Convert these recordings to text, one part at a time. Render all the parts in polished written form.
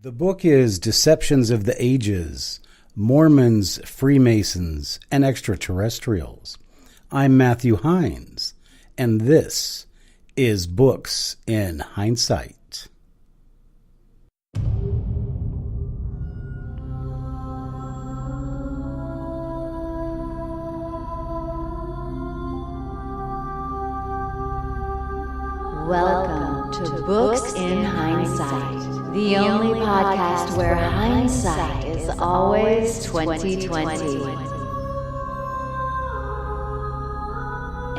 The book is Deceptions of the Ages, Mormons, Freemasons, and Extraterrestrials. I'm Matthew Heines, and this is Books in Heinessight. Welcome to Books in Heinessight, the only podcast where hindsight is always 2020.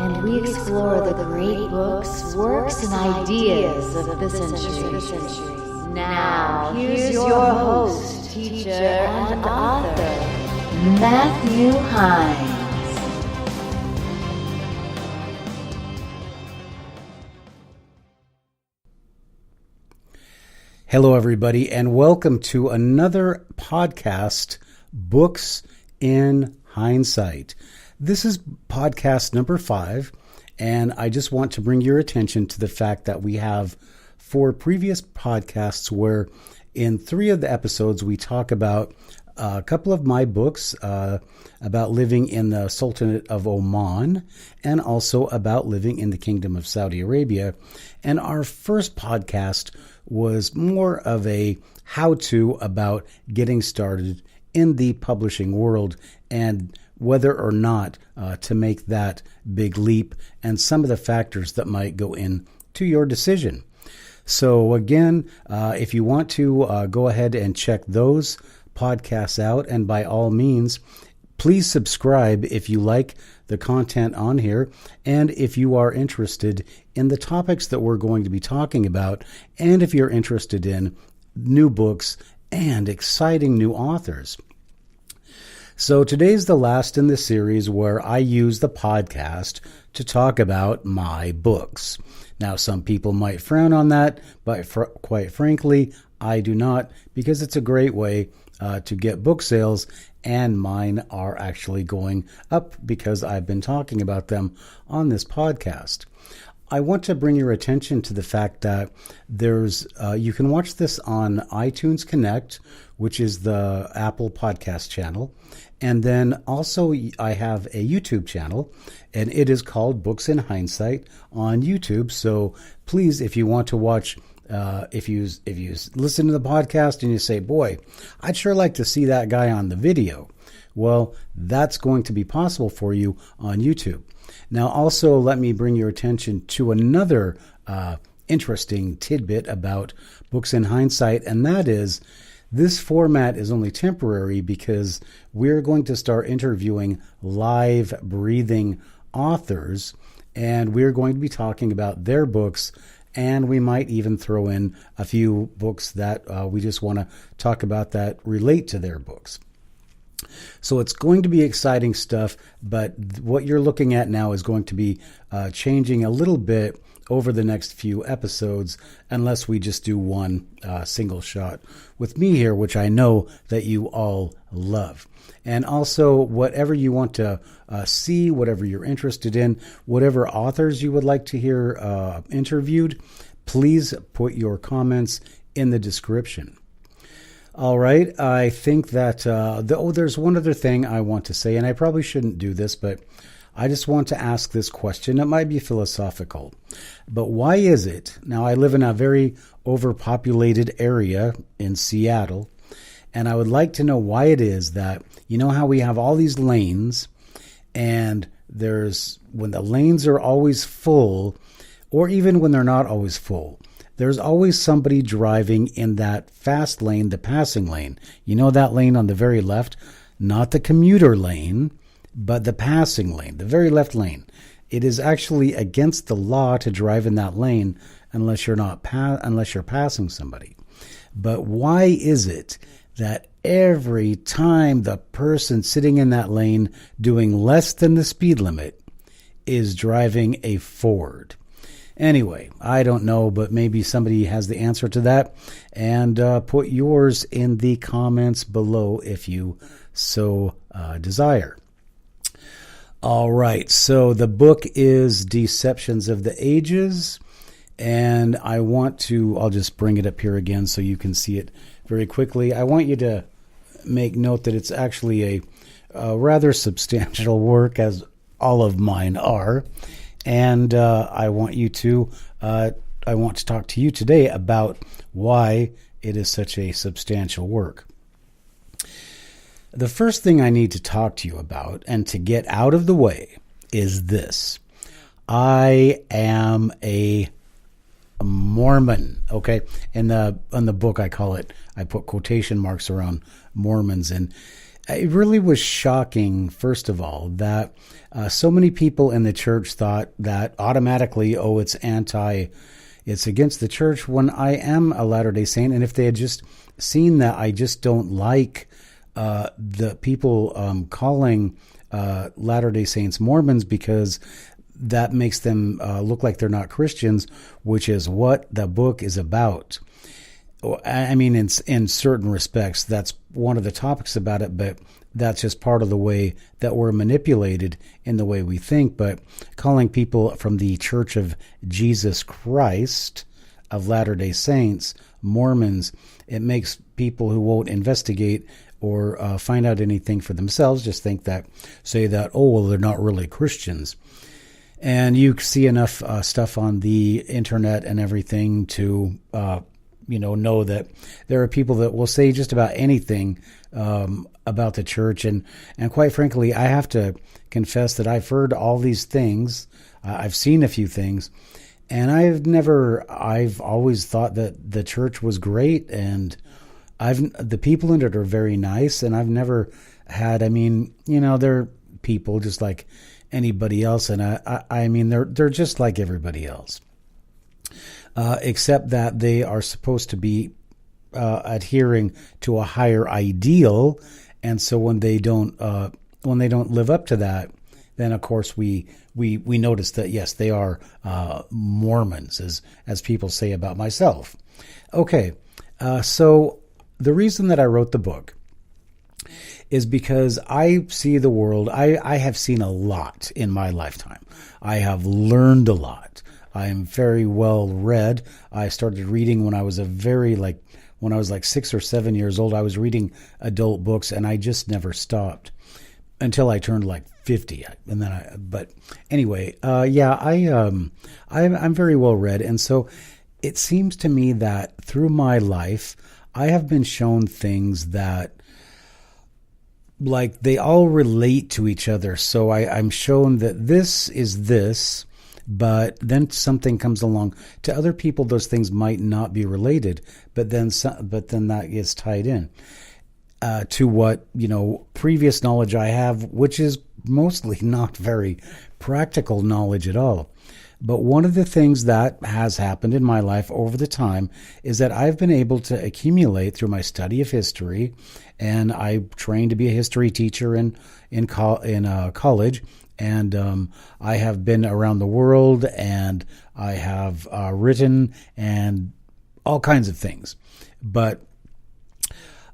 And we explore the great books, works, and ideas of the century. Now, here's your host, teacher, and author, Matthew Heines. Hello, everybody, and welcome to another podcast, Books in Heinessight. This is podcast number 5, and I just want to bring your attention to the fact that we have 4 previous podcasts where in 3 of the episodes we talk about a couple of my books about living in the Sultanate of Oman and also about living in the Kingdom of Saudi Arabia. And our first podcast was more of a how-to about getting started in the publishing world and whether or not to make that big leap and some of the factors that might go into your decision. So again, if you want to go ahead and check those podcasts out, and by all means, please subscribe if you like the content on here and if you are interested in the topics that we're going to be talking about, and if you're interested in new books and exciting new authors. So today's the last in the series where I use the podcast to talk about my books. Now, some people might frown on that, but quite frankly, I do not, because it's a great way to get book sales, and mine are actually going up because I've been talking about them on this podcast. I want to bring your attention to the fact that there's you can watch this on iTunes Connect, which is the Apple podcast channel, and then also I have a YouTube channel, and it is called Books in Heinessight on YouTube. So please, if you want to watch, if you listen to the podcast and you say, boy, I'd sure like to see that guy on the video, well, that's going to be possible for you on YouTube. Now, also, let me bring your attention to another interesting tidbit about Books in Heinessight, and that is this format is only temporary because we're going to start interviewing live, breathing authors, and we're going to be talking about their books, and we might even throw in a few books that we just want to talk about that relate to their books. So it's going to be exciting stuff, but what you're looking at now is going to be changing a little bit over the next few episodes, unless we just do one single shot with me here, which I know that you all love. And also, whatever you want to see, whatever you're interested in, whatever authors you would like to hear interviewed, please put your comments in the description. All right, I think that, there's one other thing I want to say, and I probably shouldn't do this, but I just want to ask this question. It might be philosophical, but why is it, now I live in a very overpopulated area in Seattle, and I would like to know why it is that, you know how we have all these lanes, and when the lanes are always full, or even when they're not always full, there's always somebody driving in that fast lane, the passing lane. You know that lane on the very left? Not the commuter lane, but the passing lane, the very left lane. It is actually against the law to drive in that lane unless you're passing somebody. But why is it that every time the person sitting in that lane doing less than the speed limit is driving a Ford? Anyway, I don't know, but maybe somebody has the answer to that. And put yours in the comments below if you so desire. All right, so the book is Deceptions of the Ages. And I'll just bring it up here again so you can see it very quickly. I want you to make note that it's actually a rather substantial work, as all of mine are. And I want to talk to you today about why it is such a substantial work. The first thing I need to talk to you about and to get out of the way is this. I am a Mormon, okay? In the book I put quotation marks around Mormons, and it really was shocking, first of all, that so many people in the church thought that automatically, it's against the church, when I am a Latter-day Saint. And if they had just seen that I just don't like the people calling Latter-day Saints Mormons, because that makes them look like they're not Christians, which is what the book is about. I mean, in certain respects, that's one of the topics about it, but that's just part of the way that we're manipulated in the way we think. But calling people from the Church of Jesus Christ of Latter-day Saints Mormons, it makes people who won't investigate or find out anything for themselves just say that, oh, well, they're not really Christians. And you see enough stuff on the internet and everything to know that there are people that will say just about anything about the church. And quite frankly, I have to confess that I've heard all these things. I've seen a few things, and I've always thought that the church was great, and the people in it are very nice, and I've never had, they're people just like anybody else, and I mean, they're just like everybody else. Except that they are supposed to be adhering to a higher ideal, and so when they don't live up to that, then of course we notice that yes, they are Mormons, as people say about myself. Okay, so the reason that I wrote the book is because I see the world. I have seen a lot in my lifetime. I have learned a lot. I am very well read. I started reading when I was when I was like 6 or 7 years old. I was reading adult books, and I just never stopped until I turned like 50. And then I'm very well read. And so it seems to me that through my life, I have been shown things that, like, they all relate to each other. So I'm shown that this is this, but then something comes along. To other people, those things might not be related, but then that gets tied in to what, previous knowledge I have, which is mostly not very practical knowledge at all. But one of the things that has happened in my life over the time is that I've been able to accumulate through my study of history, and I trained to be a history teacher in college, and I have been around the world, and I have written and all kinds of things. But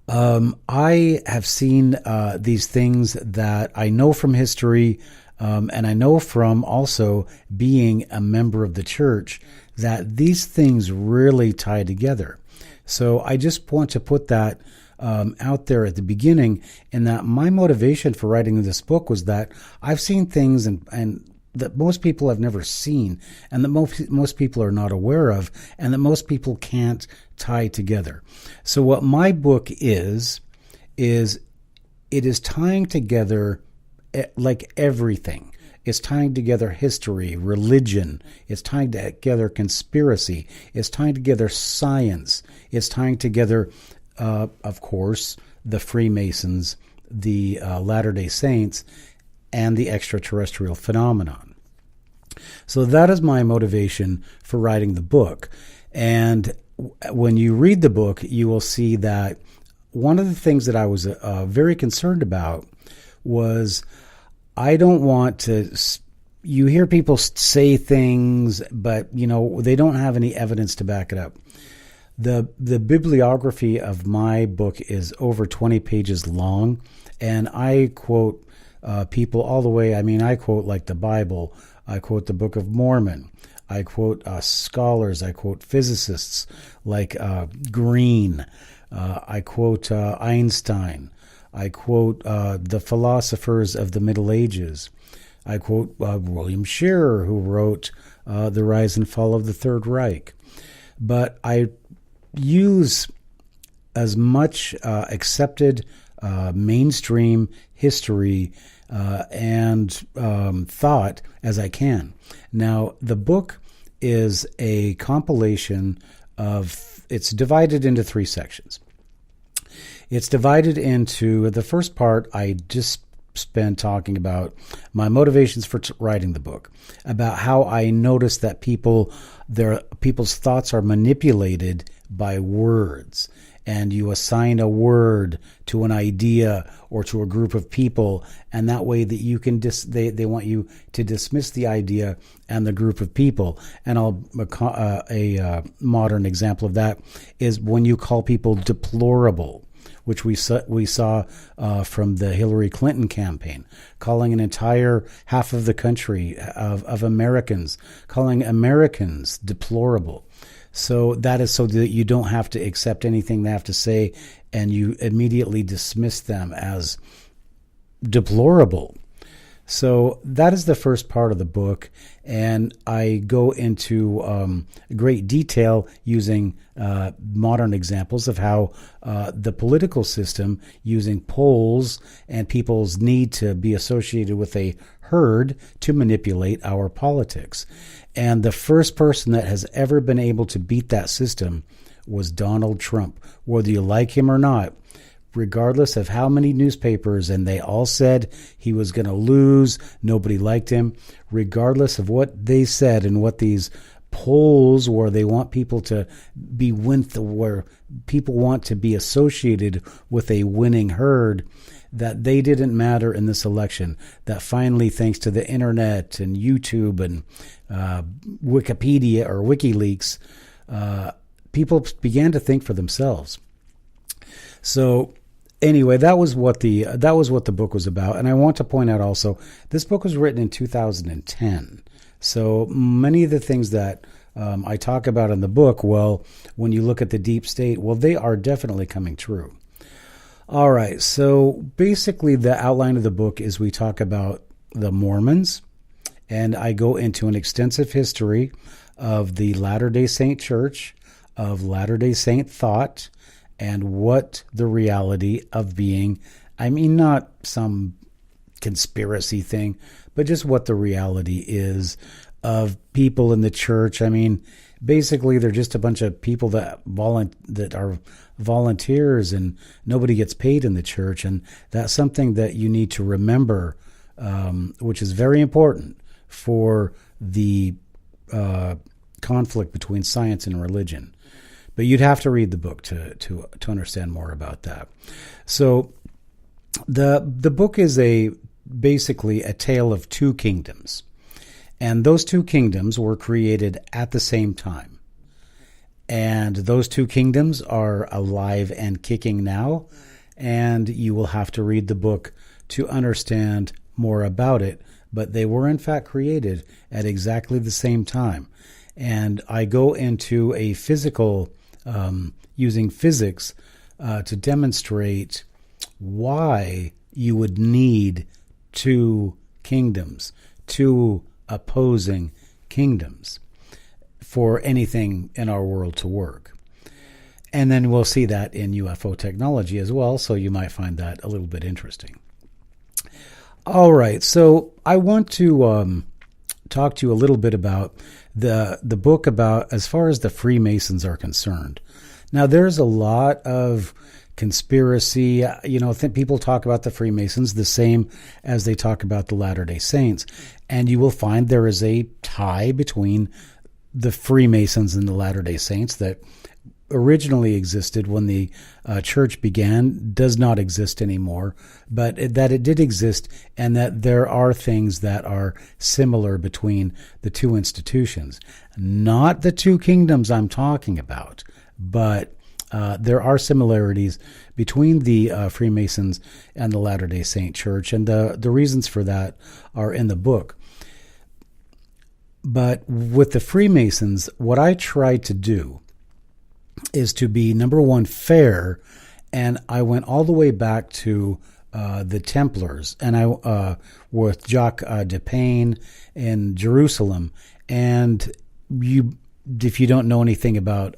I have seen these things that I know from history. And I know from also being a member of the church that these things really tie together. So I just want to put that out there at the beginning, in that my motivation for writing this book was that I've seen things and that most people have never seen, and that most people are not aware of, and that most people can't tie together. So what my book is it is tying together, like everything. It's tying together history, religion. It's tying together conspiracy. It's tying together science. It's tying together, of course, the Freemasons, the Latter-day Saints, and the extraterrestrial phenomenon. So that is my motivation for writing the book. And when you read the book, you will see that one of the things that I was very concerned about was, I don't want to, you hear people say things, but, they don't have any evidence to back it up. The bibliography of my book is over 20 pages long, and I quote people all the way. I quote like the Bible. I quote the Book of Mormon. I quote scholars. I quote physicists like Green. I quote Einstein. I quote the philosophers of the Middle Ages. I quote William Scherer, who wrote The Rise and Fall of the Third Reich. But I use as much accepted mainstream history and thought as I can. Now, the book is a compilation of, it's divided into 3 sections. It's divided into, the first part, I just spent talking about my motivations for writing the book, about how I noticed that people's thoughts are manipulated by words, and you assign a word to an idea or to a group of people, and that way that you can they want you to dismiss the idea and the group of people. And a modern example of that is when you call people deplorable, which we saw from the Hillary Clinton campaign, calling an entire half of the country of Americans, calling Americans deplorable. So that is so that you don't have to accept anything they have to say, and you immediately dismiss them as deplorable. So that is the first part of the book, and I go into great detail using modern examples of how the political system, using polls and people's need to be associated with a herd to manipulate our politics. And the first person that has ever been able to beat that system was Donald Trump. Whether you like him or not, regardless of how many newspapers, and they all said he was going to lose, nobody liked him, regardless of what they said and what these polls where they want people to be where people want to be associated with a winning herd, that they didn't matter in this election. That finally, thanks to the internet and YouTube and Wikipedia or WikiLeaks, people began to think for themselves. So anyway, that was what the book was about. And I want to point out also, this book was written in 2010. So many of the things that I talk about in the book, well, when you look at the deep state, well, they are definitely coming true. All right, so basically the outline of the book is we talk about the Mormons, and I go into an extensive history of the Latter-day Saint Church, of Latter-day Saint thought, and what the reality of being, I mean, not some conspiracy thing, but just what the reality is of people in the church. I mean, basically, they're just a bunch of people that are volunteers, and nobody gets paid in the church. And that's something that you need to remember, which is very important for the conflict between science and religion. But you'd have to read the book to understand more about that. So the book is basically a tale of 2 kingdoms. And those 2 kingdoms were created at the same time. And those 2 kingdoms are alive and kicking now. And you will have to read the book to understand more about it. But they were in fact created at exactly the same time. And I go into a physical, using physics to demonstrate why you would need 2 kingdoms, 2 opposing kingdoms for anything in our world to work. And then we'll see that in UFO technology as well, so you might find that a little bit interesting. All right, so I want to talk to you a little bit about the book about as far as the Freemasons are concerned. Now, there's a lot of conspiracy. People talk about the Freemasons the same as they talk about the Latter-day Saints. And you will find there is a tie between the Freemasons and the Latter-day Saints that originally existed when the church began, does not exist anymore, but that it did exist, and that there are things that are similar between the 2 institutions. Not the 2 kingdoms I'm talking about, but there are similarities between the Freemasons and the Latter-day Saint Church, and the reasons for that are in the book. But with the Freemasons, what I tried to do is to be, number one, fair. And I went all the way back to the Templars, and I with Jacques de Payne in Jerusalem. And if you don't know anything about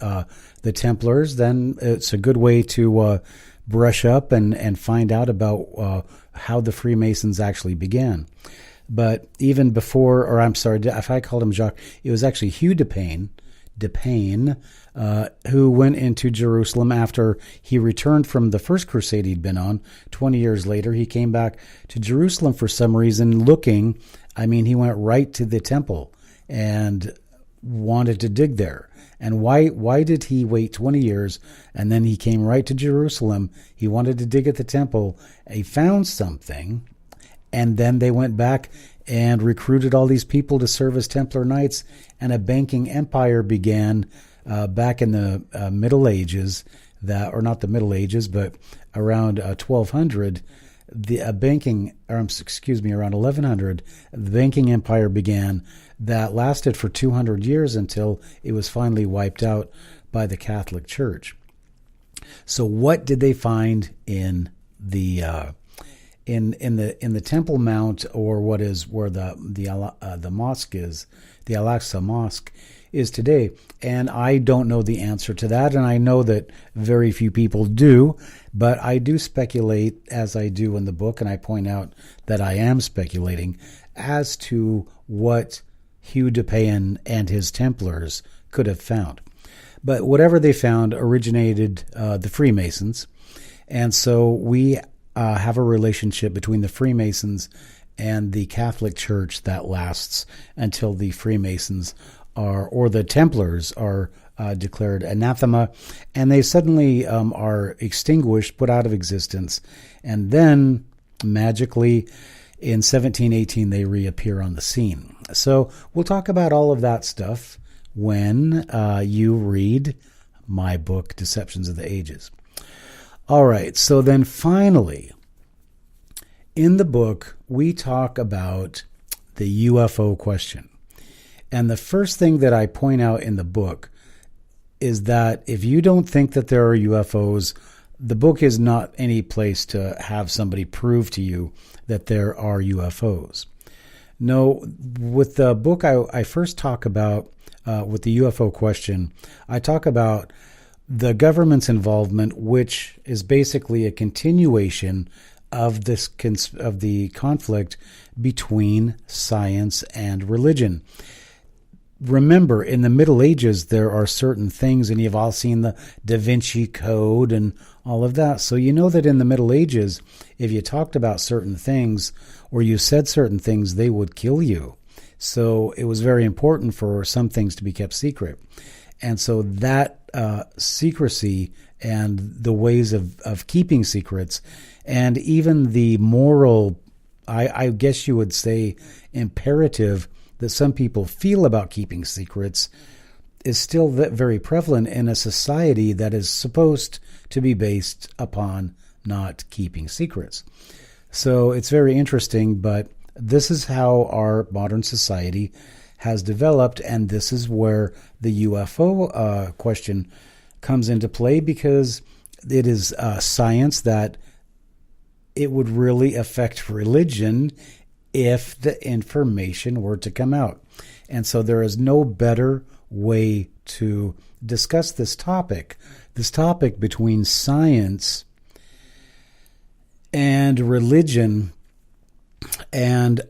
the Templars, then it's a good way to brush up and find out about how the Freemasons actually began. But even before, or I'm sorry, if I called him Jacques, it was actually Hugh de Payne, who went into Jerusalem after he returned from the first crusade he'd been on. 20 years later, he came back to Jerusalem for some reason looking. I mean, he went right to the temple and wanted to dig there. And why did he wait 20 years and then he came right to Jerusalem? He wanted to dig at the temple. He found something, and then they went back and recruited all these people to serve as Templar Knights, and a banking empire began back in the Middle Ages, or not the Middle Ages, but around 1200. Around 1100, the banking empire began that lasted for 200 years until it was finally wiped out by the Catholic Church. So what did they find in the Temple Mount, or what is where the mosque is, the Al-Aqsa Mosque is today? And I don't know the answer to that, and I know that very few people do, but I do speculate, as I do in the book, and I point out that I am speculating as to what Hugh de Payne and his Templars could have found. But whatever they found originated the Freemasons, and so we have a relationship between the Freemasons and the Catholic Church that lasts until the Freemasons or the Templars are declared anathema, and they suddenly are extinguished, put out of existence, and then magically in 1718 they reappear on the scene. So we'll talk about all of that stuff when you read my book, Deceptions of the Ages. All right, so then finally, in the book, we talk about the UFO question. And the first thing that I point out in the book is that if you don't think that there are UFOs, the book is not any place to have somebody prove to you that there are UFOs. No, with the book, I first talk about, with the UFO question, I talk about the government's involvement, which is basically a continuation of the conflict between science and religion. Remember, in the Middle Ages, there are certain things, and you've all seen the Da Vinci Code and all of that. So you know that in the Middle Ages, if you talked about certain things or you said certain things, they would kill you. So it was very important for some things to be kept secret. And so that secrecy and the ways of keeping secrets, and even the moral, I guess you would say, imperative that some people feel about keeping secrets, is still very prevalent in a society that is supposed to be based upon not keeping secrets. So it's very interesting, but this is how our modern society has developed, and this is where the UFO question comes into play, because it is science that it would really affect religion if the information were to come out. And so there is no better way to discuss this topic between science and religion. And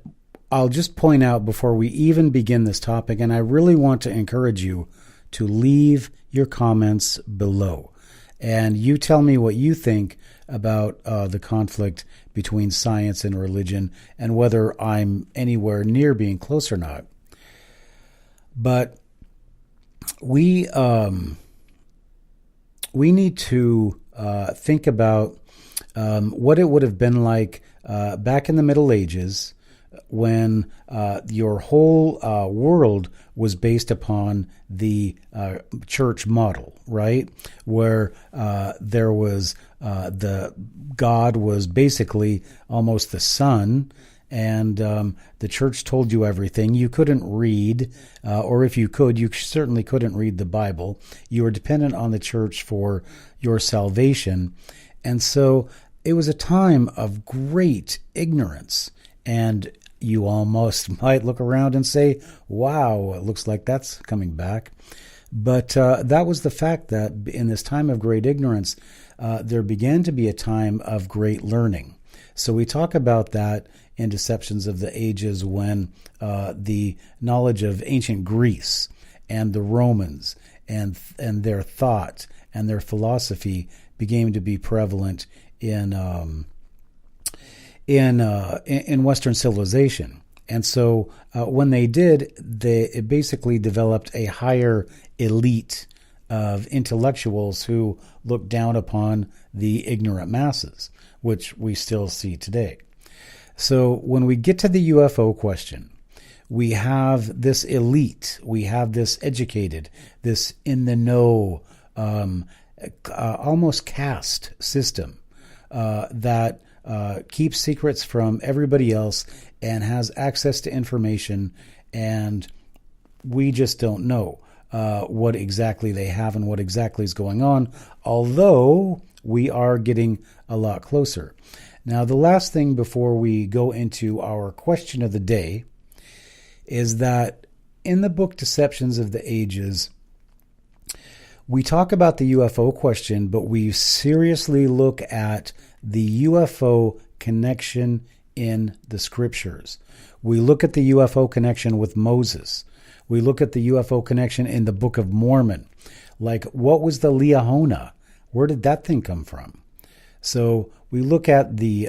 I'll just point out before we even begin this topic, and I really want to encourage you to leave your comments below. And you tell me what you think about the conflict between science and religion, and whether I'm anywhere near being close or not. But we need to think about what it would have been like back in the Middle Ages, when your whole world was based upon the church model, right? Where there was the God was basically almost the sun, and the church told you everything. You couldn't read, or if you could, you certainly couldn't read the Bible. You were dependent on the church for your salvation. And so it was a time of great ignorance. And you almost might look around and say, wow, it looks like that's coming back. But that was the fact that in this time of great ignorance, there began to be a time of great learning. So we talk about that in Deceptions of the Ages when the knowledge of ancient Greece and the Romans and their thought and their philosophy began to be prevalent in Western civilization. And so when they did, it basically developed a higher elite of intellectuals who looked down upon the ignorant masses, which we still see today. So when we get to the UFO question, we have this elite, we have this educated, this in the know, almost caste system that keeps secrets from everybody else and has access to information, and we just don't know what exactly they have and what exactly is going on, although we are getting a lot closer. Now, the last thing before we go into our question of the day is that in the book Deceptions of the Ages, we talk about the UFO question, but we seriously look at the UFO connection in the scriptures. We look at the UFO connection with Moses. We look at the UFO connection in the Book of Mormon. Like, what was the Liahona? Where did that thing come from? So we look at the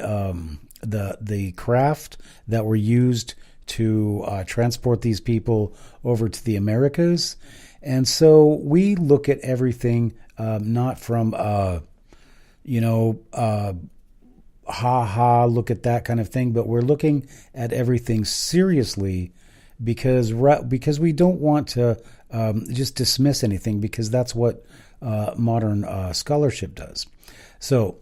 craft that were used to transport these people over to the Americas. And so we look at everything not from, look at that kind of thing, but we're looking at everything seriously because we don't want to just dismiss anything, because that's what modern scholarship does. So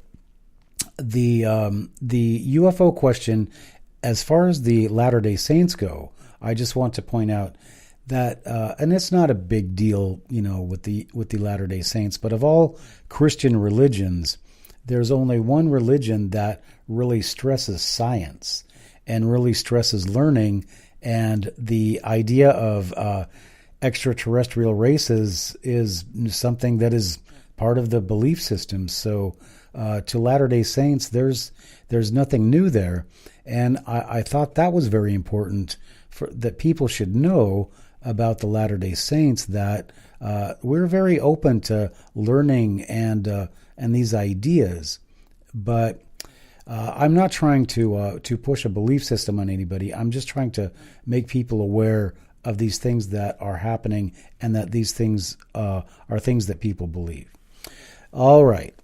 the UFO question, as far as the Latter-day Saints go, I just want to point out that, and it's not a big deal, with the Latter-day Saints, but of all Christian religions, there's only one religion that really stresses science and really stresses learning, and the idea of extraterrestrial races is something that is part of the belief system. So to Latter-day Saints, there's nothing new there, and I thought that was very important that people should know about the Latter-day Saints, that we're very open to learning and these ideas, but I'm not trying to push a belief system on anybody. I'm just trying to make people aware of these things that are happening, and that these things are things that people believe. All right.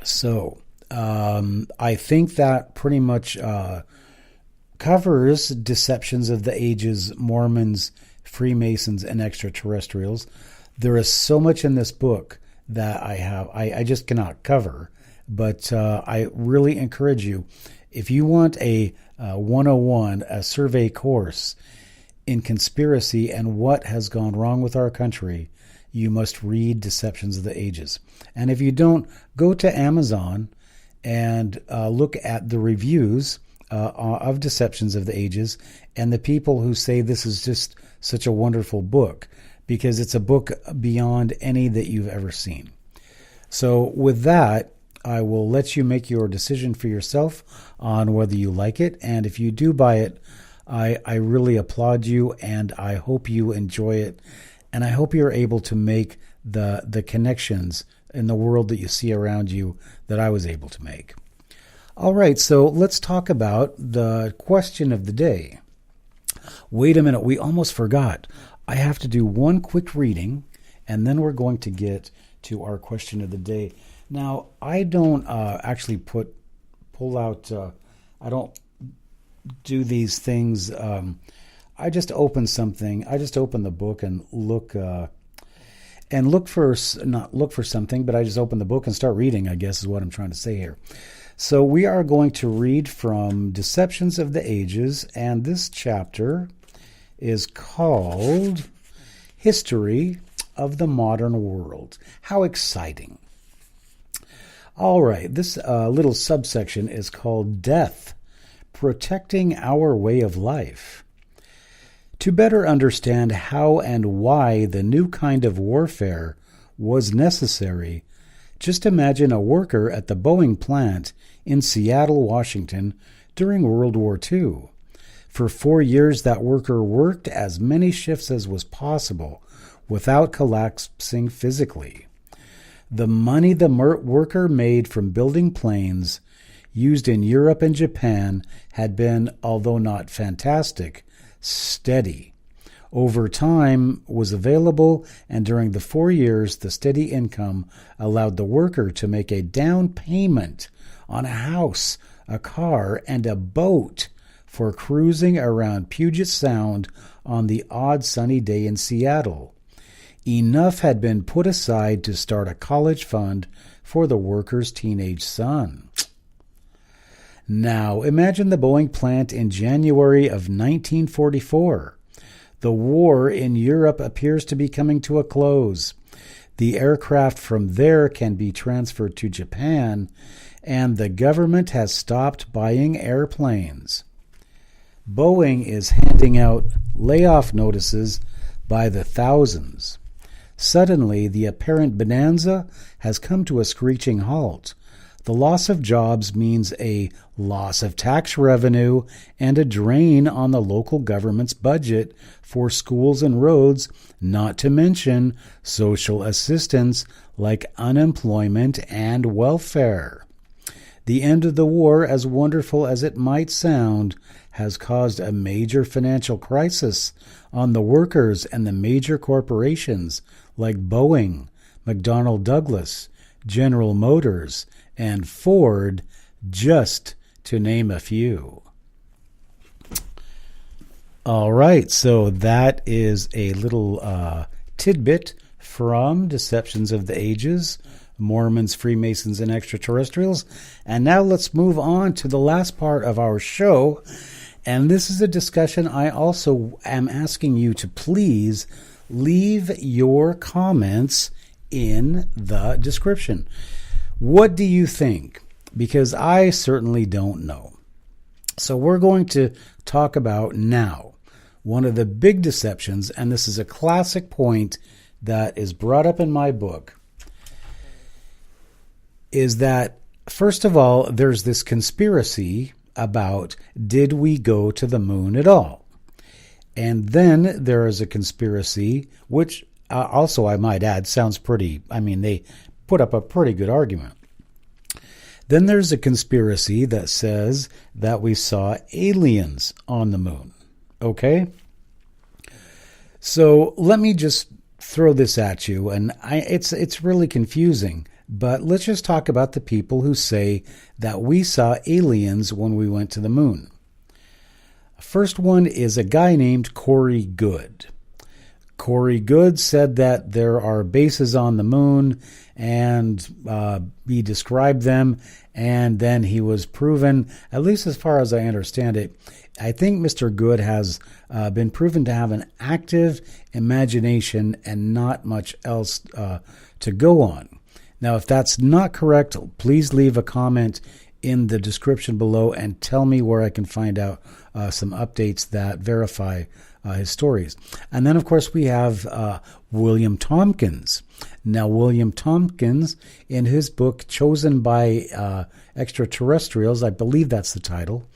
So I think that pretty much covers Deceptions of the Ages, Mormons, Freemasons, and Extraterrestrials. There is so much in this book that I just cannot cover, but I really encourage you, if you want a 101, a survey course in conspiracy and what has gone wrong with our country, you must read Deceptions of the Ages. And if you don't, go to Amazon and look at the reviews of Deceptions of the Ages and the people who say this is just such a wonderful book, because it's a book beyond any that you've ever seen. So with that, I will let you make your decision for yourself on whether you like it. And if you do buy it, I really applaud you, and I hope you enjoy it. And I hope you're able to make the connections in the world that you see around you that I was able to make. All right, so let's talk about the question of the day. Wait a minute, we almost forgot. I have to do one quick reading, and then we're going to get to our question of the day. Now, I don't actually pull out, I don't do these things. I just open something. I just open the book and look for something, but I just open the book and start reading, I guess is what I'm trying to say here. So we are going to read from Deceptions of the Ages, and this chapter is called History of the Modern World. How exciting. All right, this little subsection is called Death, Protecting Our Way of Life. To better understand how and why the new kind of warfare was necessary, just imagine a worker at the Boeing plant in Seattle, Washington during World War II. For 4 years, that worker worked as many shifts as was possible without collapsing physically. The money the worker made from building planes used in Europe and Japan had been, although not fantastic, steady. Over time was available, and during the 4 years, the steady income allowed the worker to make a down payment on a house, a car, and a boat for cruising around Puget Sound on the odd sunny day in Seattle. Enough had been put aside to start a college fund for the worker's teenage son. Now, imagine the Boeing plant in January of 1944. The war in Europe appears to be coming to a close. The aircraft from there can be transferred to Japan, and the government has stopped buying airplanes. Boeing is handing out layoff notices by the thousands. Suddenly, the apparent bonanza has come to a screeching halt. The loss of jobs means a loss of tax revenue and a drain on the local government's budget for schools and roads, not to mention social assistance like unemployment and welfare. The end of the war, as wonderful as it might sound, has caused a major financial crisis on the workers and the major corporations like Boeing, McDonnell Douglas, General Motors, and Ford, just to name a few. All right, so that is a little tidbit from Deceptions of the Ages, Mormons, Freemasons, and Extraterrestrials. And now let's move on to the last part of our show. And this is a discussion I also am asking you to please leave your comments in the description. What do you think? Because I certainly don't know. So we're going to talk about now one of the big deceptions, and this is a classic point that is brought up in my book, is that, first of all, there's this conspiracy about, did we go to the moon at all? And then there is a conspiracy, which also I might add sounds pretty, they put up a pretty good argument. Then there's a conspiracy that says that we saw aliens on the moon. Okay? So let me just throw this at you, and it's really confusing, but let's just talk about the people who say that we saw aliens when we went to the moon. First one is a guy named Corey Goode. Corey Goode said that there are bases on the moon, and he described them, and then he was proven, at least as far as I understand it, I think Mr. Goode has been proven to have an active imagination and not much else to go on. Now, if that's not correct, please leave a comment in the description below and tell me where I can find out some updates that verify his stories. And then, of course, we have William Tompkins. Now, William Tompkins, in his book, Chosen by Extraterrestrials, I believe that's the title.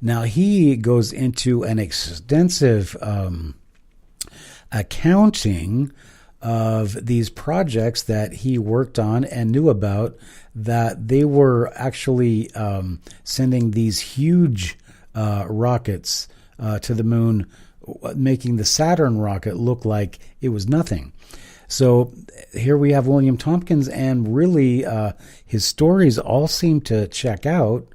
Now, he goes into an extensive accounting of these projects that he worked on and knew about, that they were actually sending these huge rockets to the moon, making the Saturn rocket look like it was nothing. So here we have William Tompkins, and really his stories all seem to check out.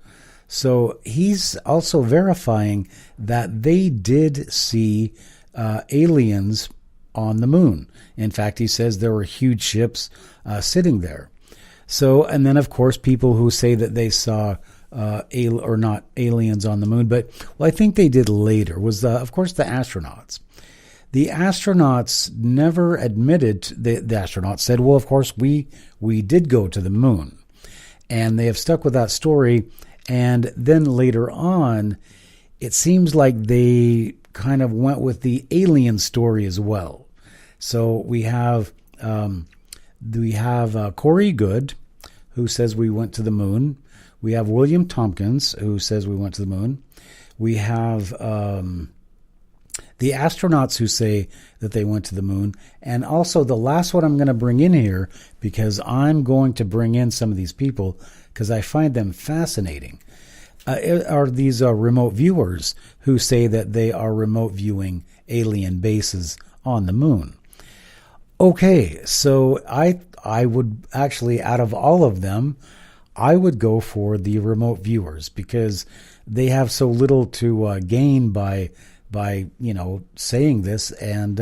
So he's also verifying that they did see aliens on the moon. In fact, he says there were huge ships sitting there. So, and then of course people who say that they saw or not aliens on the moon, but I think they did later, was of course the astronauts. The astronauts never admitted, the astronauts said, well, of course we did go to the moon. And they have stuck with that story. And then later on, it seems like they kind of went with the alien story as well. So we have Corey Goode, who says we went to the moon. We have William Tompkins, who says we went to the moon. We have the astronauts who say that they went to the moon. And also the last one I'm going to bring in here, because I'm going to bring in some of these people because I find them fascinating, are these remote viewers who say that they are remote viewing alien bases on the moon. Okay, so I would actually, out of all of them, I would go for the remote viewers because they have so little to gain by saying this, and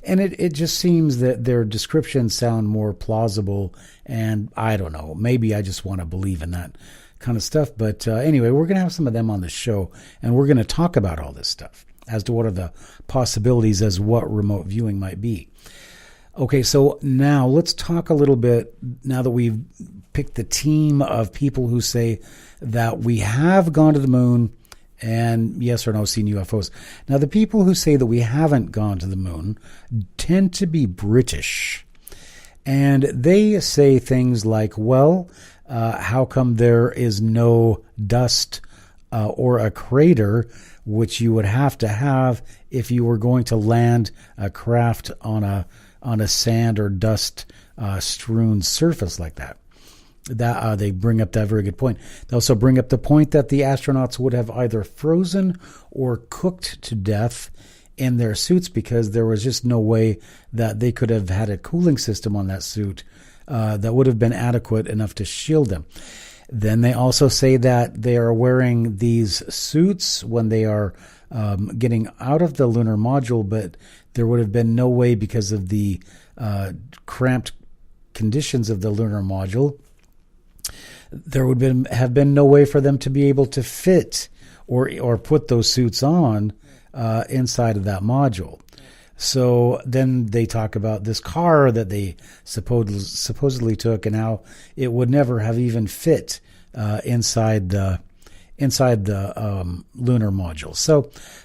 it just seems that their descriptions sound more plausible, and I don't know, maybe I just want to believe in that kind of stuff. But anyway, we're going to have some of them on the show, and we're going to talk about all this stuff as to what are the possibilities as what remote viewing might be. Okay, so now let's talk a little bit, now that we've picked the team of people who say that we have gone to the moon and yes or no seen UFOs. Now, the people who say that we haven't gone to the moon tend to be British. And they say things like, well, how come there is no dust or a crater, which you would have to have if you were going to land a craft on a sand or dust strewn surface like that. That they bring up that very good point. They also bring up the point that the astronauts would have either frozen or cooked to death in their suits because there was just no way that they could have had a cooling system on that suit that would have been adequate enough to shield them. Then they also say that they are wearing these suits when they are getting out of the lunar module, but there would have been no way because of the cramped conditions of the lunar module. There would have been no way for them to be able to fit or put those suits on inside of that module. So then they talk about this car that they supposedly took and how it would never have even fit inside the lunar module.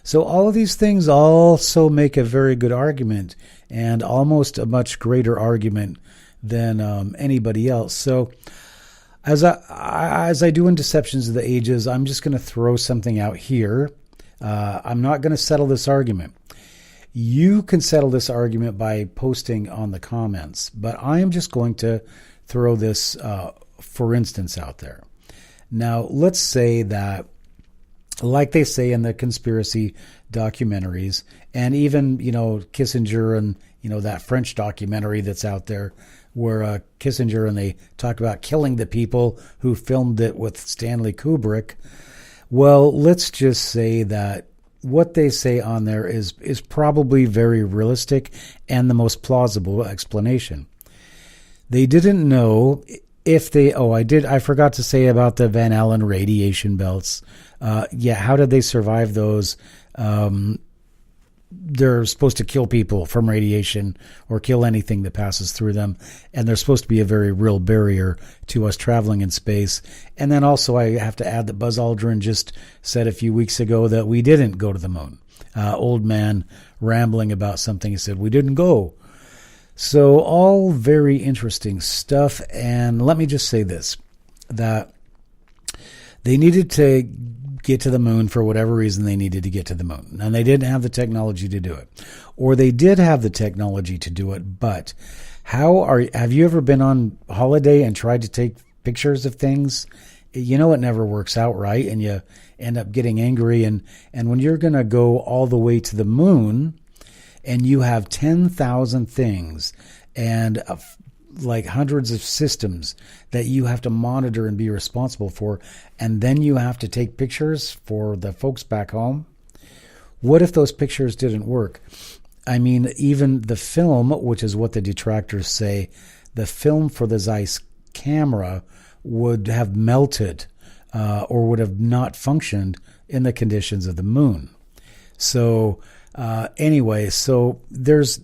So all of these things also make a very good argument, and almost a much greater argument than anybody else. So as I do in Deceptions of the Ages, I'm just going to throw something out here. I'm not going to settle this argument. You can settle this argument by posting on the comments, but I am just going to throw this, for instance, out there. Now, let's say that, like they say in the conspiracy documentaries, and even, Kissinger and, that French documentary that's out there, where Kissinger and they talk about killing the people who filmed it with Stanley Kubrick. Well, let's just say that what they say on there is probably very realistic and the most plausible explanation. They didn't know if they, I forgot to say about the Van Allen radiation belts. How did they survive those? They're supposed to kill people from radiation or kill anything that passes through them. And they're supposed to be a very real barrier to us traveling in space. And then also I have to add that Buzz Aldrin just said a few weeks ago that we didn't go to the moon. Old man rambling about something. He said, we didn't go. So all very interesting stuff. And let me just say this, that they needed to get to the moon for whatever reason they needed to get to the moon. And they didn't have the technology to do it. Or they did have the technology to do it, but have you ever been on holiday and tried to take pictures of things? It never works out right, and you end up getting angry. And when you're going to go all the way to the moon and you have 10,000 things and like hundreds of systems that you have to monitor and be responsible for, and then you have to take pictures for the folks back home. What if those pictures didn't work? I mean, even the film, which is what the detractors say, the film for the Zeiss camera would have melted or would have not functioned in the conditions of the moon. So anyway, so there's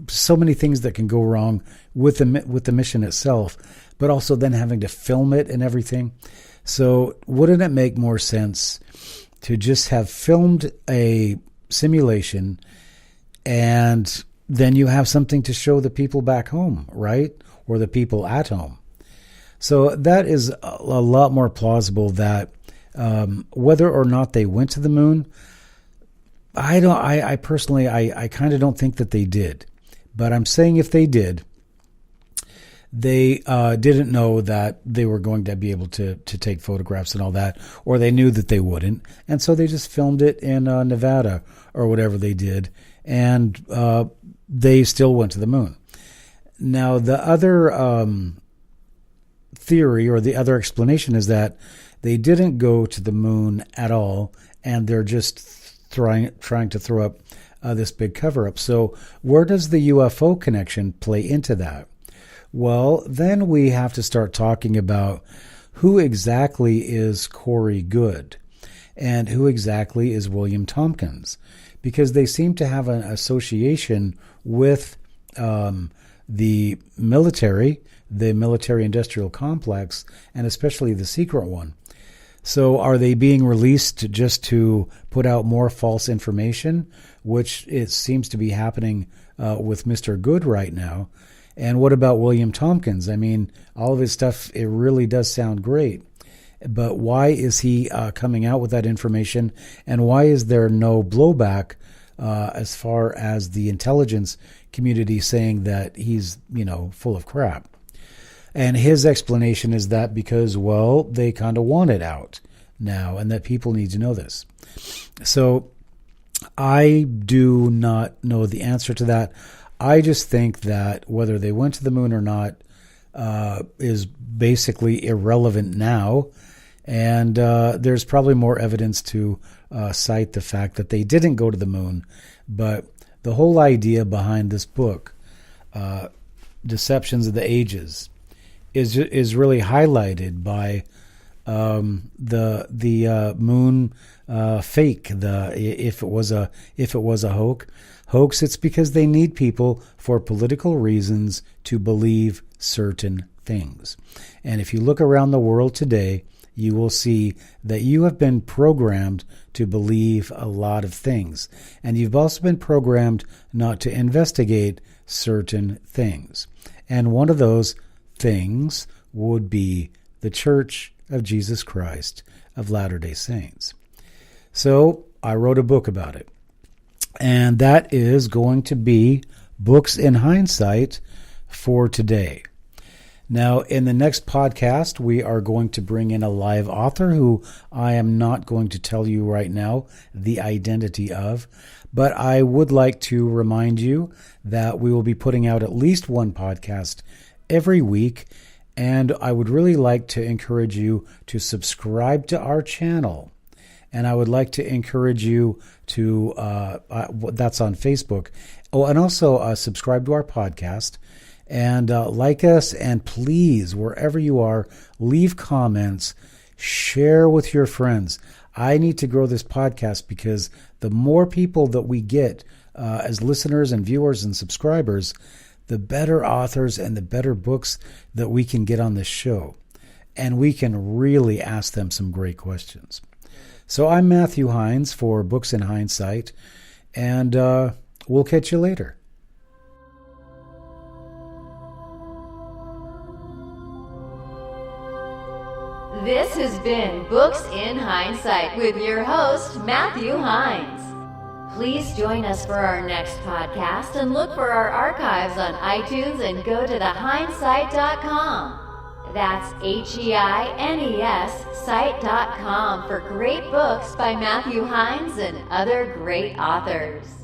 so many things that can go wrong with the mission itself, but also then having to film it and everything. So wouldn't it make more sense to just have filmed a simulation and then you have something to show the people back home, right? Or the people at home. So that is a lot more plausible that whether or not they went to the moon, I personally kind of don't think that they did. But I'm saying if they did, they didn't know that they were going to be able to take photographs and all that, or they knew that they wouldn't. And so they just filmed it in Nevada or whatever they did, and they still went to the moon. Now, the other theory or the other explanation is that they didn't go to the moon at all, and they're just trying to throw up this big cover-up. So where does the UFO connection play into that? Well, then we have to start talking about who exactly is Corey Goode and who exactly is William Tompkins, because they seem to have an association with the military-industrial complex, and especially the secret one. So are they being released just to put out more false information, which it seems to be happening with Mr. Goode right now? And what about William Tompkins? I mean, all of his stuff, it really does sound great. But why is he coming out with that information? And why is there no blowback as far as the intelligence community saying that he's, full of crap? And his explanation is that because, well, they kind of want it out now and that people need to know this. So I do not know the answer to that. I just think that whether they went to the moon or not is basically irrelevant now. And there's probably more evidence to cite the fact that they didn't go to the moon. But the whole idea behind this book, Deceptions of the Ages, is really highlighted by the moon fake. If it was a hoax, it's because they need people for political reasons to believe certain things. And if you look around the world today, you will see that you have been programmed to believe a lot of things. And you've also been programmed not to investigate certain things. And one of those things would be the Church of Jesus Christ of Latter-day Saints. So I wrote a book about it. And that is going to be Books in Hindsight for today. Now, in the next podcast, we are going to bring in a live author who I am not going to tell you right now the identity of, but I would like to remind you that we will be putting out at least one podcast every week, and I would really like to encourage you to subscribe to our channel. And I would like to encourage you to, that's on Facebook. Oh, and also subscribe to our podcast. And like us, and please, wherever you are, leave comments, share with your friends. I need to grow this podcast because the more people that we get as listeners and viewers and subscribers, the better authors and the better books that we can get on this show. And we can really ask them some great questions. So I'm Matthew Heines for Books in Hindsight, and we'll catch you later. This has been Books in Hindsight with your host, Matthew Heines. Please join us for our next podcast and look for our archives on iTunes and go to thehindsight.com. That's HEINES site.com for great books by Matthew Heines and other great authors.